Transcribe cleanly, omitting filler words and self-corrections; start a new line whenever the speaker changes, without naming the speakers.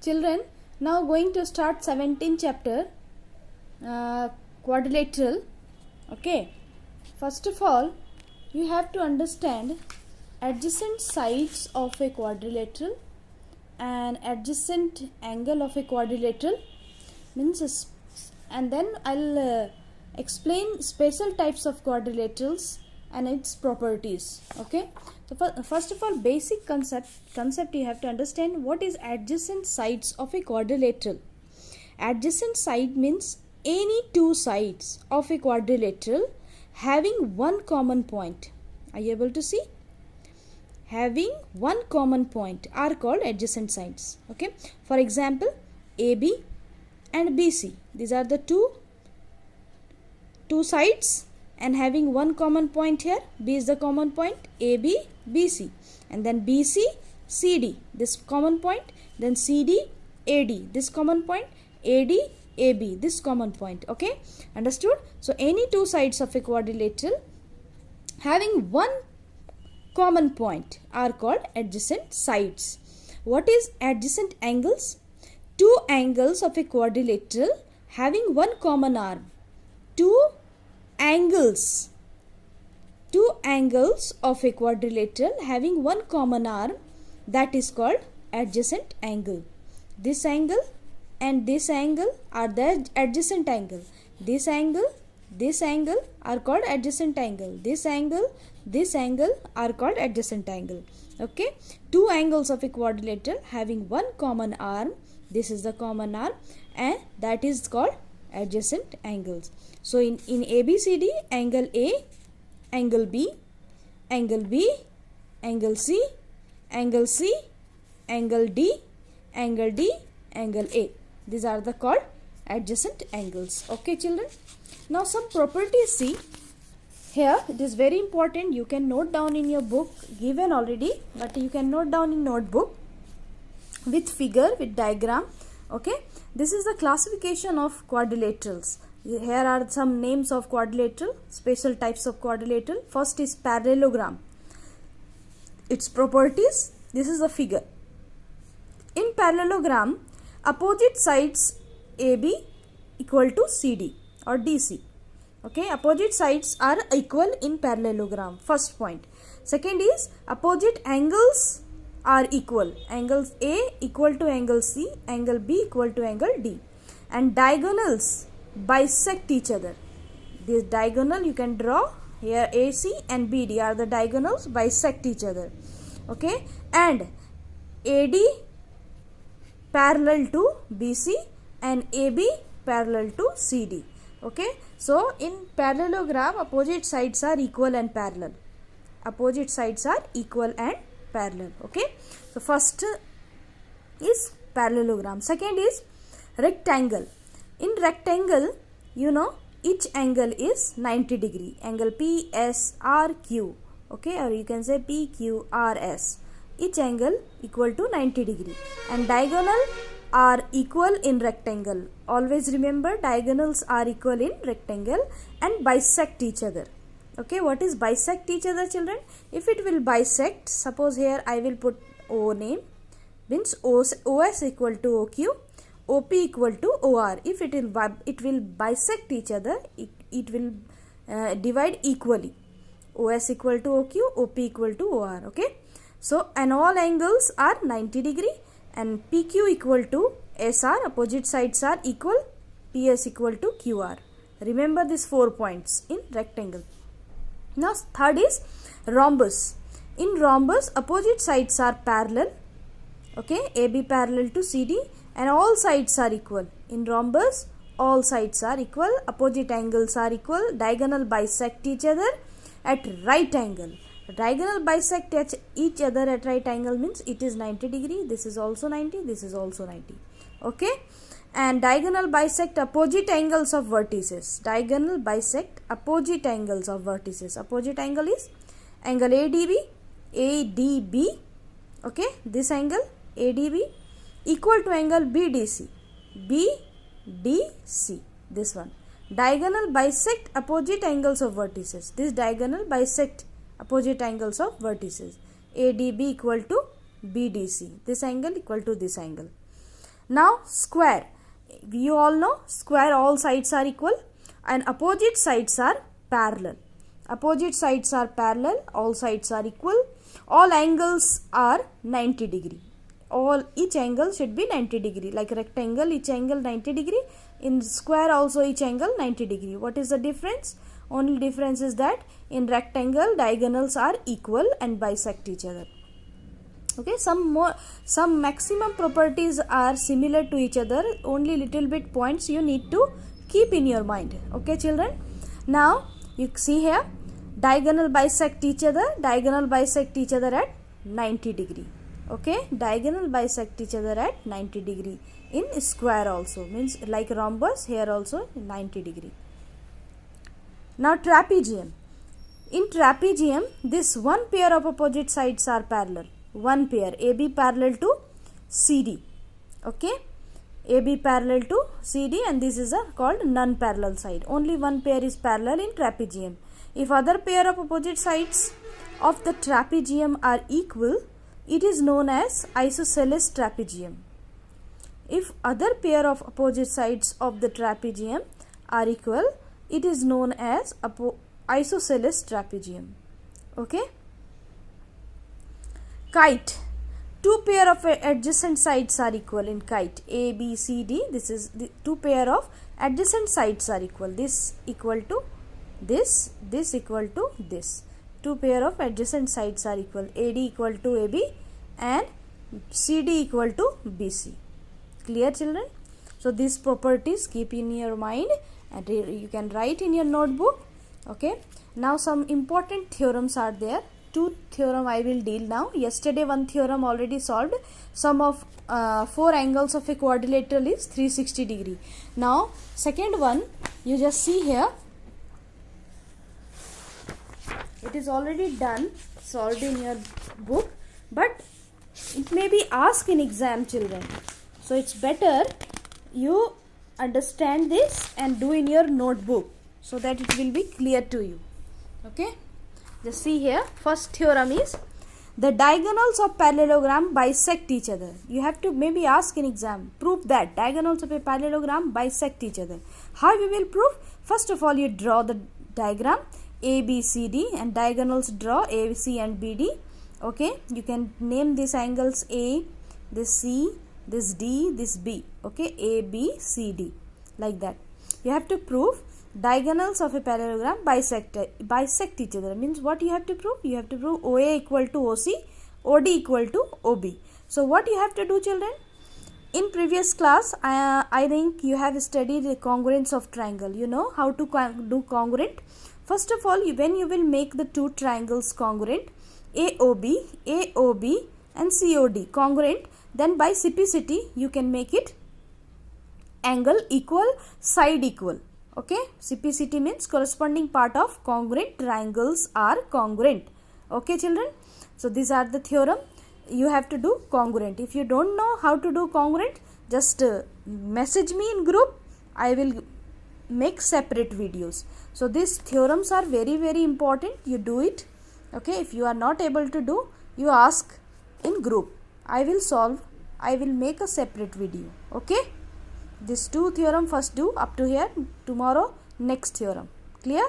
Children, now going to start 17th chapter, quadrilateral. Okay, first of all, you have to understand adjacent sides of a quadrilateral and adjacent angle of a quadrilateral means, and then I'll explain special types of quadrilaterals and its properties. Okay, so first of all, basic concept you have to understand what is adjacent sides of a quadrilateral. Adjacent side means any two sides of a quadrilateral having one common point. Are you able to see? Having one common point are called adjacent sides. Okay, for example, AB and BC, these are the two sides and having one common point here. B is the common point, AB, BC, and then BC, CD, this common point, then CD, AD, this common point, AD, AB, this common point. Okay, understood? So any two sides of a quadrilateral having one common point are called adjacent sides. What is adjacent angles? Two angles of a quadrilateral having one common arm. Two angles of a quadrilateral having one common arm, that is called adjacent angle. This angle and this angle are the adjacent angle. This angle are called adjacent angle. This angle are called adjacent angle. Okay, two angles of a quadrilateral having one common arm, this is the common arm, and that is called adjacent angles. So in ABCD, angle A, angle B, angle B, angle C, angle C, angle D, angle D, angle A. These are the called adjacent angles. Okay, children. Now some properties see. Here it is very important. You can note down in your book, given already, but you can note down in notebook with figure, with diagram. Okay, this is the classification of quadrilaterals. Here are some names of quadrilateral, special types of quadrilateral. First is parallelogram. Its properties, this is the figure. In parallelogram, opposite sides AB equal to CD or DC. Okay, opposite sides are equal in parallelogram. First point. Second is opposite angles are equal. Angles A equal to angle C, angle B equal to angle D, and diagonals bisect each other. This diagonal you can draw here. AC and BD are the diagonals, bisect each other. Okay, and AD parallel to BC and AB parallel to CD. Okay, so in parallelogram, opposite sides are equal and parallel. Opposite sides are equal and parallel. Okay, so first is parallelogram. Second is rectangle. In rectangle, you know, each angle is 90 degree. Angle PSRQ. Okay, or you can say PQRS. Each angle equal to 90 degree, and diagonal are equal in rectangle. Always remember, diagonals are equal in rectangle and bisect each other. Okay, what is bisect each other, children? If it will bisect, suppose here I will put O name, means OS equal to OQ, OP equal to OR. If it will bisect each other, it will divide equally. OS equal to OQ, OP equal to OR. Okay, so and all angles are 90 degree, and PQ equal to SR, opposite sides are equal, PS equal to QR. Remember these 4 points in rectangle. Now third is rhombus. In rhombus, opposite sides are parallel. Okay, AB parallel to CD and all sides are equal. In rhombus, all sides are equal, opposite angles are equal, diagonal bisect each other at right angle. Diagonal bisect each other at right angle means it is 90 degree. This is also 90, this is also 90. Okay, and diagonal bisect opposite angles of vertices. Diagonal bisect opposite angles of vertices. Opposite angle is angle ADB. Okay, this angle ADB equal to angle BDC. BDC, this one. Diagonal bisect opposite angles of vertices. This diagonal bisect opposite angles of vertices. ADB equal to BDC. This angle equal to this angle. Now square, you all know square all sides are equal and opposite sides are parallel. Opposite sides are parallel, all sides are equal, all angles are 90 degree. Each angle should be 90 degree. Like rectangle, each angle 90 degree. In square also each angle 90 degree. What is the difference? Only difference is that in rectangle diagonals are equal and bisect each other. Okay, some maximum properties are similar to each other. Only little bit points you need to keep in your mind. Okay children. Now you see here, diagonal bisect each other. Diagonal bisect each other at 90 degree. Okay, diagonal bisect each other at 90 degree. In square also, means like rhombus, here also 90 degree. Now trapezium. In trapezium, this one pair of opposite sides are parallel. One pair, AB parallel to CD. Okay, AB parallel to CD, and this is called non-parallel side. Only one pair is parallel in trapezium. If other pair of opposite sides of the trapezium are equal, it is known as isosceles trapezium. If other pair of opposite sides of the trapezium are equal, it is known as isosceles trapezium. Okay. Kite. Two pair of adjacent sides are equal in kite. A, B, C, D. This is the two pair of adjacent sides are equal. This equal to this. This equal to this. Two pair of adjacent sides are equal. AD equal to AB and CD equal to BC. Clear children? So these properties keep in your mind and you can write in your notebook. Okay. Now some important theorems are there. Two theorem I will deal now. Yesterday one theorem already solved. Sum of four angles of a quadrilateral is 360 degree. Now second one, you just see here. It is already done, solved in your book, but it may be asked in exam children. So it's better you understand this and do in your notebook so that it will be clear to you. Okay. Just see here, first theorem is the diagonals of parallelogram bisect each other. You have to maybe ask in exam, prove that diagonals of a parallelogram bisect each other. How we will prove? First of all, you draw the diagram A, B, C, D, and diagonals draw A, C and B, D. Okay, you can name these angles A, this C, this D, this B. Okay, A, B, C, D, like that. You have to prove diagonals of a parallelogram bisect each other. Means what you have to prove? You have to prove OA equal to OC, OD equal to OB. So what you have to do children? In previous class, I think you have studied the congruence of triangle. You know how to do congruent. First of all, when you will make the two triangles congruent, AOB, AOB and COD congruent, then by simplicity you can make it angle equal, side equal. Okay, simplicity means corresponding part of congruent triangles are congruent. Okay children, so these are the theorem. You have to do congruent. If you don't know how to do congruent, just message me in group. I will make separate videos. So these theorems are very important. You do it. Okay, if you are not able to do, you ask in group. I will solve. I will make a separate video. Okay, this two theorem first do up to here. Tomorrow next theorem. Clear?